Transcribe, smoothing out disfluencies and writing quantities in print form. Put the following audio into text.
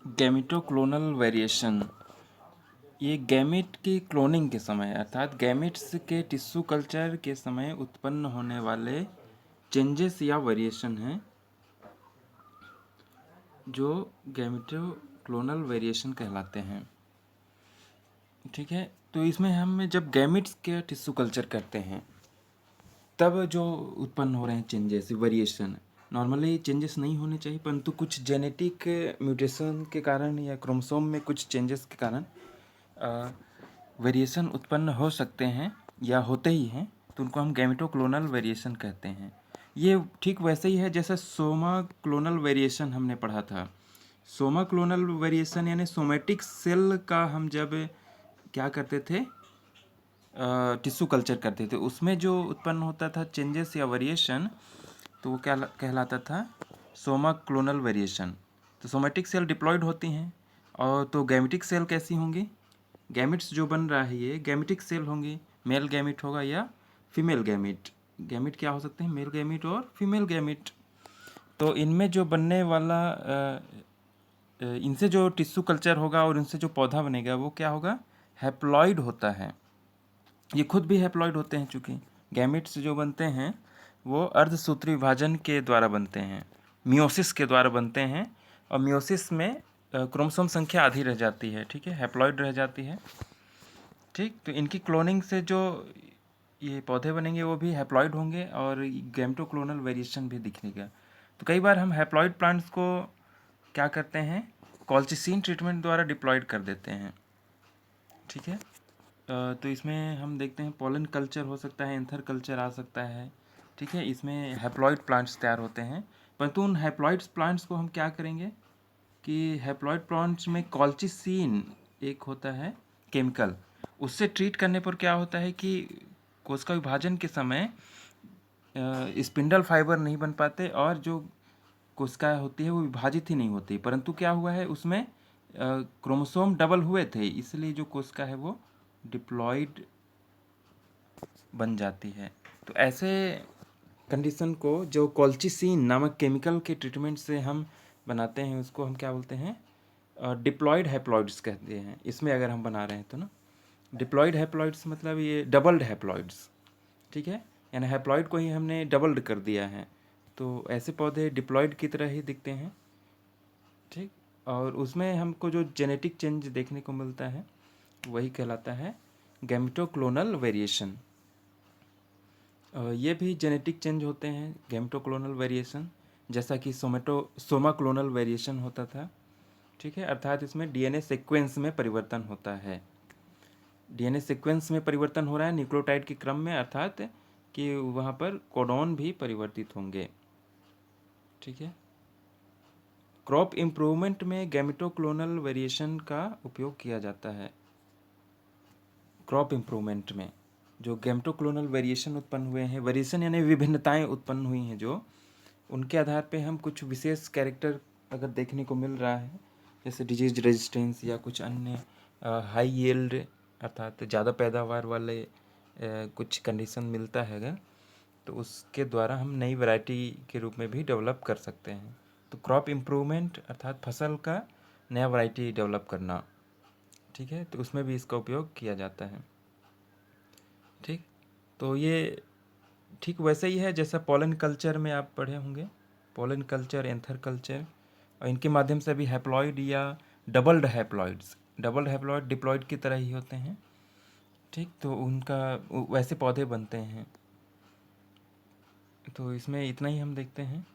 गैमेटोक्लोनल variation ये gamete की cloning के समय अर्थात गैमेट्स के टिश्यू कल्चर के समय उत्पन्न होने वाले चेंजेस या वेरिएशन हैं जो गैमेटोक्लोनल वेरिएशन कहलाते हैं। ठीक है, तो इसमें हम जब गैमेट्स के टिश्यू कल्चर करते हैं तब जो उत्पन्न हो रहे हैं चेंजेस वेरिएशन, नॉर्मली चेंजेस नहीं होने चाहिए, परंतु कुछ जेनेटिक म्यूटेशन के कारण या क्रोमोसोम में कुछ चेंजेस के कारण वेरिएशन उत्पन्न हो सकते हैं या होते ही हैं, तो उनको हम गैमेटोक्लोनल वेरिएशन कहते हैं। ये ठीक वैसे ही है जैसे सोमा क्लोनल वेरिएशन हमने पढ़ा था। सोमा क्लोनल वेरिएशन यानी सोमेटिक सेल का हम जब क्या करते थे, टिश्यू कल्चर करते थे, उसमें जो उत्पन्न होता था चेंजेस या वेरिएशन, तो वो क्या कहलाता था, सोमा क्लोनल वेरिएशन। तो सोमेटिक सेल डिप्लॉयड होती हैं, और तो गैमेटिक सेल कैसी होंगी, गैमेट्स जो बन रहा है ये गैमेटिक सेल होंगी, मेल गैमेट होगा या फीमेल गैमेट। गैमेट क्या हो सकते हैं, मेल गैमेट और फीमेल गैमेट। तो इनमें जो बनने वाला इनसे जो टिश्यू कल्चर होगा और इनसे जो पौधा बनेगा वो क्या होगा, हैप्लॉइड होता है। ये खुद भी हैप्लॉइड होते हैं, चूँकि गैमेट्स जो बनते हैं वो अर्धसूत्री विभाजन के द्वारा बनते हैं, मियोसिस के द्वारा बनते हैं, और मियोसिस में क्रोमोसोम संख्या आधी रह जाती है, ठीक है, हैप्लॉइड रह जाती है। ठीक, तो इनकी क्लोनिंग से जो ये पौधे बनेंगे वो भी हैप्लॉइड होंगे और गैमेटोक्लोनल वेरिएशन भी दिखेगा। तो कई बार हम हैप्लॉइड प्लांट्स को क्या करते हैं, कॉल्चिसिन ट्रीटमेंट द्वारा डिप्लॉयड कर देते हैं। ठीक है, तो इसमें हम देखते हैं पॉलन कल्चर हो सकता है, एंथर कल्चर आ सकता है। ठीक है, इसमें हैप्लॉइड प्लांट्स तैयार होते हैं, परंतु उन हैप्लॉइड प्लांट्स को हम क्या करेंगे कि हैप्लॉइड प्लांट्स में कॉल्चिसिन एक होता है केमिकल, उससे ट्रीट करने पर क्या होता है कि कोशिका विभाजन के समय स्पिंडल फाइबर नहीं बन पाते और जो कोशिका होती है वो विभाजित ही नहीं होती, परंतु क्या हुआ है उसमें क्रोमोसोम डबल हुए थे, इसलिए जो कोशिका है वो डिप्लॉयड बन जाती है। तो ऐसे कंडीशन को जो कॉल्चिसिन नामक केमिकल के ट्रीटमेंट से हम बनाते हैं उसको हम क्या बोलते हैं, डिप्लॉयड हैप्लॉइड्स कहते हैं। इसमें अगर हम बना रहे हैं तो ना, डिप्लॉयड हैप्लॉइड्स मतलब ये डबल्ड हैप्लॉइड्स। ठीक है, यानी हैप्लॉइड को ही हमने डबल्ड कर दिया है, तो ऐसे पौधे डिप्लॉयड की तरह ही दिखते हैं। ठीक, और उसमें हमको जो जेनेटिक चेंज देखने को मिलता है वही कहलाता है गैमेटोक्लोनल वेरिएशन। ये भी जेनेटिक चेंज होते हैं गैमेटोक्लोनल वेरिएशन, जैसा कि सोमा क्लोनल वेरिएशन होता था। ठीक है, अर्थात इसमें डीएनए सीक्वेंस में परिवर्तन होता है, डीएनए सीक्वेंस में परिवर्तन हो रहा है न्यूक्लियोटाइड के क्रम में, अर्थात कि वहाँ पर कोडॉन भी परिवर्तित होंगे। ठीक है, क्रॉप इम्प्रूवमेंट में गैमेटोक्लोनल वेरिएशन का उपयोग किया जाता है। क्रॉप इम्प्रूवमेंट में जो गैमेटोक्लोनल वेरिएशन उत्पन्न हुए हैं, वेरिएशन यानी विभिन्नताएं उत्पन्न हुई हैं जो, उनके आधार पे हम कुछ विशेष कैरेक्टर अगर देखने को मिल रहा है, जैसे डिजीज रेजिस्टेंस या कुछ अन्य हाई यील्ड अर्थात ज़्यादा पैदावार वाले कुछ कंडीशन मिलता है अगर, तो उसके द्वारा हम नई वैरायटी के रूप में भी डेवलप कर सकते हैं। तो क्रॉप इम्प्रूवमेंट अर्थात फसल का नया वैरायटी डेवलप करना। ठीक है, तो उसमें भी इसका उपयोग किया जाता है। ठीक, तो ये ठीक वैसे ही है जैसा पॉलन कल्चर में आप पढ़े होंगे, पॉलन कल्चर, एंथर कल्चर, और इनके माध्यम से भी हैप्लॉइड या डबल्ड हैप्लॉइड डिप्लॉइड की तरह ही होते हैं। ठीक, तो उनका वैसे पौधे बनते हैं। तो इसमें इतना ही हम देखते हैं।